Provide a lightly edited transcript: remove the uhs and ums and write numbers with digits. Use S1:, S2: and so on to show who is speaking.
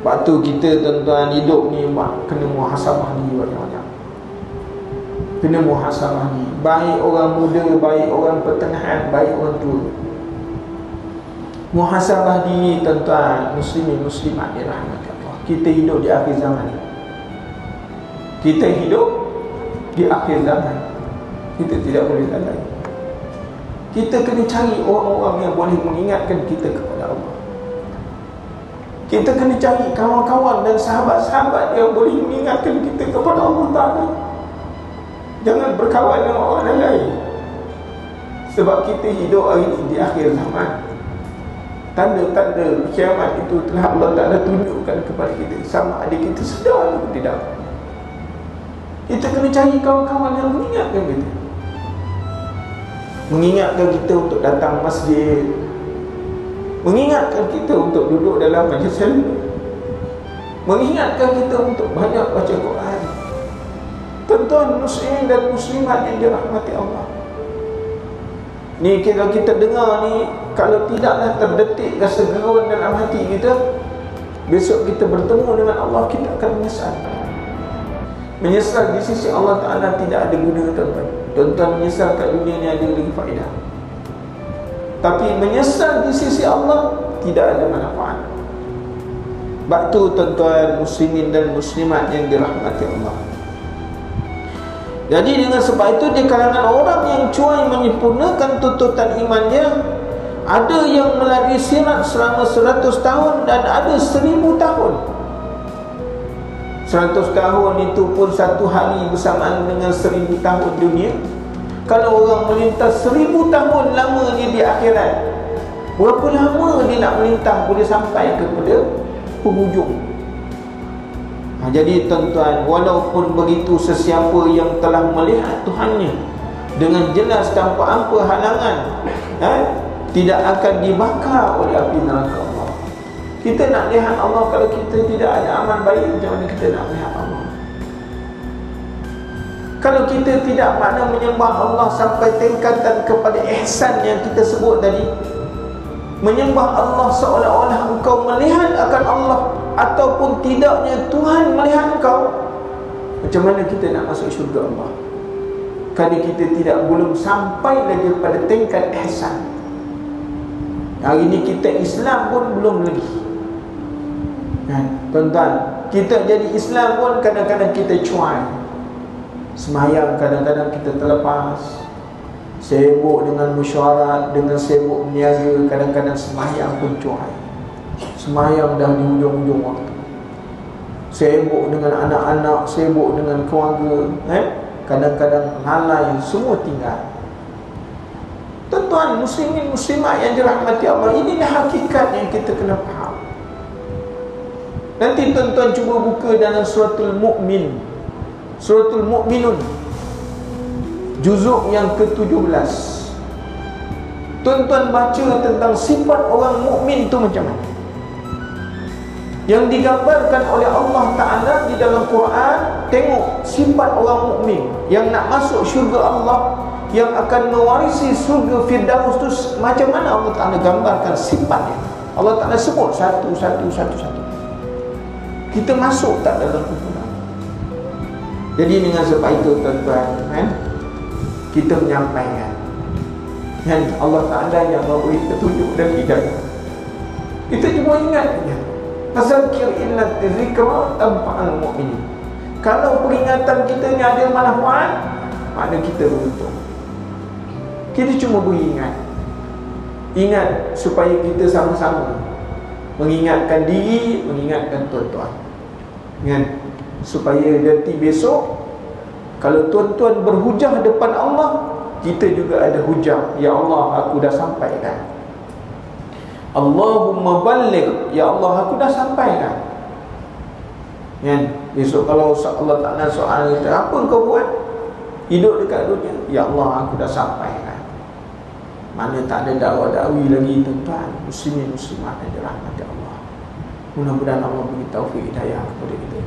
S1: Waktu kita tuan-tuan hidup ni kena muhasabah diri banyak-banyak. Kena muhasabah diri. Baik orang muda, baik orang pertengahan, baik orang tua. Muhasabah diri tuan-tuan, muslimin muslimat dirahmati Allah. Kita hidup di akhir zaman. Kita hidup di akhir zaman. Kita tidak boleh lalai. Kita kena cari orang-orang yang boleh mengingatkan kita kepada Allah. Kita kena cari kawan-kawan dan sahabat-sahabat yang boleh mengingatkan kita kepada Allah Ta'ala. Jangan berkawan dengan orang lain. Sebab kita hidup hari ini di akhir zaman. Tanda-tanda kiamat itu telah Allah Ta'ala tunjukkan kepada kita, sama ada kita sedar atau tidak. Kita kena cari kawan-kawan yang mengingatkan kita, mengingatkan kita untuk datang masjid, mengingatkan kita untuk duduk dalam majlis ilmu, mengingatkan kita untuk banyak baca Quran. Tuan-tuan muslimin dan muslimat yang dirahmati Allah, ni kalau kita dengar ni, kalau tidaklah terdetik rasa geruan dalam hati kita, besok kita bertemu dengan Allah, kita akan menyesal. Menyesal di sisi Allah Ta'ala tidak ada guna tuan-tuan. Tuan-tuan menyesal kat dunia ni ada lagi faedah, tapi menyesal di sisi Allah tidak ada manfaat. Sebab tu tuan-tuan muslimin dan muslimat yang dirahmati Allah, jadi dengan sebab itu di kalangan orang yang cuai menyempurnakan tuntutan imannya, ada yang melalui sirat selama 100 tahun dan ada 1000 tahun. 100 tahun itu pun satu hari bersamaan dengan 1000 tahun dunia. Kalau orang melintas 1000 tahun lamanya di akhirat, berapa lama dia nak melintang boleh sampai kepada penghujung? Jadi tuan-tuan, walaupun begitu, sesiapa yang telah melihat Tuhannya dengan jelas tanpa apa halangan, tidak akan dibakar oleh api neraka Allah. Kita nak lihat Allah, kalau kita tidak ada amal baik, macam mana kita nak lihat Allah? Kalau kita tidak makna menyembah Allah sampai tingkatan kepada ihsan yang kita sebut tadi, menyembah Allah seolah-olah engkau melihat akan Allah, ataupun tidaknya Tuhan melihat engkau, macam mana kita nak masuk syurga Allah? Kerana kita belum sampai lagi pada tingkat ihsan. Hari ini kita Islam pun belum lagi, tuan-tuan. Kita jadi Islam pun kadang-kadang kita cuai. Semayang kadang-kadang kita terlepas, sibuk dengan mesyuarat, dengan sibuk meniaga, kadang-kadang semayang pun cuai. Semayang dah di hujung-hujung waktu, sibuk dengan anak-anak, sibuk dengan keluarga, kadang-kadang lalai, semua tinggal. Tuan-tuan muslimin muslimat yang dirahmati Allah, inilah hakikat yang kita kena faham. Nanti tuan-tuan cuba buka dalam suratul Mu'min, suratul Mu'minun, juzuk yang ke-17. Tuan-tuan baca tentang sifat orang mukmin tu macam mana, yang digambarkan oleh Allah Ta'ala di dalam Quran. Tengok sifat orang mukmin yang nak masuk syurga Allah, yang akan mewarisi surga Firdaus tu, macam mana Allah Ta'ala gambarkan sifatnya. Allah Ta'ala sebut satu-satu. Kita masuk tak dalam kumpulan. Jadi dengan sebab itu tuan-tuan, kita menyampaikan, dan Allah Ta'ala yang memberi petunjuk dan hidayah. Kita cuma ingat saja, fazakir inna dzikra tanfa'ul mu'minin. Kalau peringatan kita ni ada manfaat, makna kita beruntung. Kita cuma beringat, ingat supaya kita sama-sama mengingatkan diri, mengingatkan tuan-tuan, supaya nanti besok kalau tuan-tuan berhujah depan Allah, kita juga ada hujah. Ya Allah, aku dah sampaikan. Allahumma balligh, ya Allah, aku dah sampaikan. Besok kalau Allah Ta'ala soal kita, apa kau buat hidup dekat dunia? Ya Allah, aku dah sampaikan. Mana tak ada dakwah-dakwi lagi tuan-tuan muslimin muslimat yang dirahmati Allah. Mudah-mudahan Allah beri taufik hidayah kepada kita.